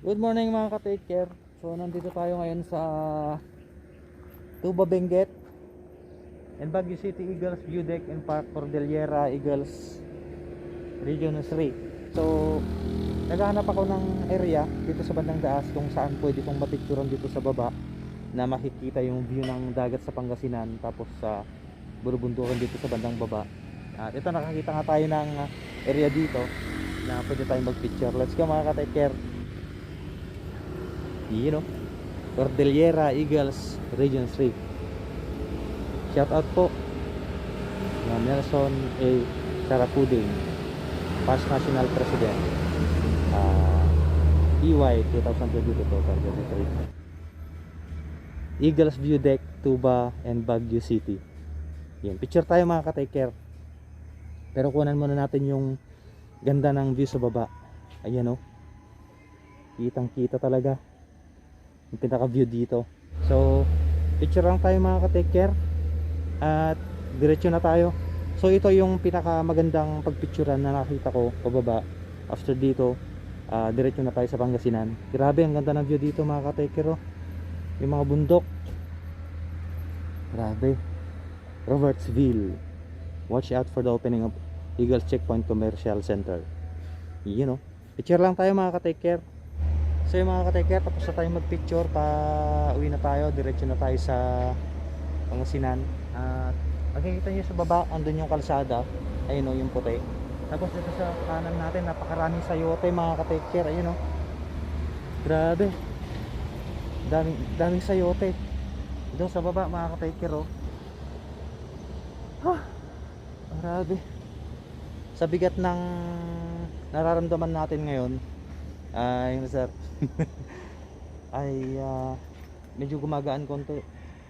Good morning mga ka-take care. So nandito tayo ngayon sa Tuba Benguet and Baguio City Eagles View Deck and Park Cordillera Eagles Region 3. So naghahanap ako ng area dito sa bandang taas kung saan pwede kong mapicturean dito sa baba na makikita yung view ng dagat sa Pangasinan, tapos sa bulubundukan dito sa bandang baba. At ito, nakakita nga tayo ng area dito na pwede tayong mag-picture. Let's go mga ka-take care. Cordillera Eagles Region 3. Shout out po na Nelson A. Sarapuding, past National President, EY 2022-2023. Eagles View Deck, Tuba and Baguio City. Yan, picture tayo mga ka-take care. Pero kunan muna natin yung ganda ng view sa baba. Ayan kitang kita talaga yung pinaka view dito. So picture lang tayo mga ka-take care at diretso na tayo. So ito yung pinaka magandang pagpicturean na nakita ko pababa. After dito diretso na tayo sa Pangasinan. Grabe ang ganda ng view dito mga ka-take care. Yung mga bundok, grabe. Robertsville. Watch out for the opening of Eagles Checkpoint Commercial Center. Picture lang tayo mga ka-take care. So yung mga ka-take care, tapos na tayo mag-picture, pa uwi na tayo, diretso na tayo sa Pangasinan. At makikita nyo sa baba, andun yung kalsada, ayun yung puti. Tapos dito sa kanan natin, napakaraming sayote mga ka-take care. Ayun grabe, daming sayote doon sa baba mga ka-take care. Grabe, sa bigat ng nararamdaman natin ngayon ay ay medyo gumagaan konti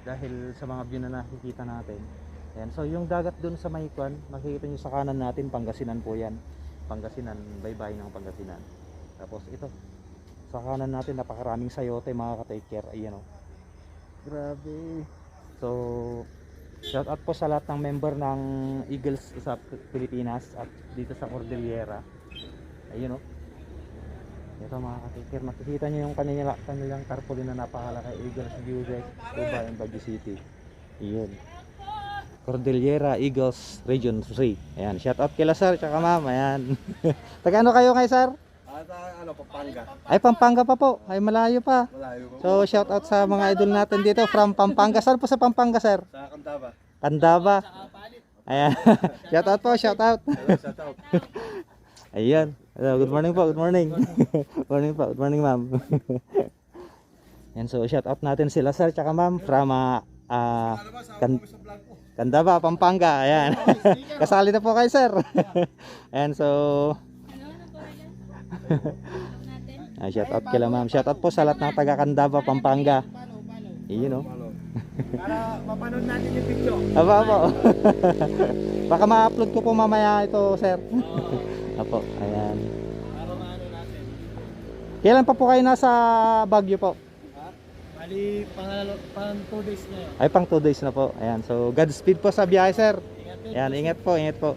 dahil sa mga view na nakikita natin. Ayan, so yung dagat dun sa Maykuan, makikita nyo sa kanan natin, Pangasinan po yan. Pangasinan, baybay ng Pangasinan. Tapos ito, sa kanan natin, napakaraming sayote mga ka-take care. Ayan grabe. So shout out po sa lahat ng member ng Eagles sa Pilipinas at dito sa Cordillera. Ayun ito mga ka-take, makikita nyo yung kanilang tarpaulin na napakalaki. Eagles View Deck, Tuba and Baguio City. Ayun, Cordillera Eagles Region 3. Ayan, shout out kila sir tsaka ma'am. Ayan. Taga ano kayo ngayon sir? Pampanga. Ay, Pampanga pa po. Ay, malayo pa. Malayo po. So shout out sa mga idol natin dito from Pampanga. Saan po sa Pampanga sir? Sa Candaba. Candaba. Ayan. Shout out po, shout out. Hello, shout out. Ayan. Hello, good morning po, good morning. Morning po, good morning ma'am. Yan, so shout out natin sila sir tsaka ma'am from Candaba, Pampanga. Ayan. Kasali na po kayo sir. Ayan, so shout out kila ma'am. Shout out po sa lahat ng taga Candaba, Pampanga. Para mapanood natin yung video. Aba. Baka ma-upload ko po mamaya ito sir. Apo, ayan. Para maano natin. Kailan pa po kayo nasa Baguio po? Bali, pang 2 days na yun. Ay, pang 2 days na po. Ayan, so Godspeed po sa biyahe sir. Ayan, ingat po, ingat po.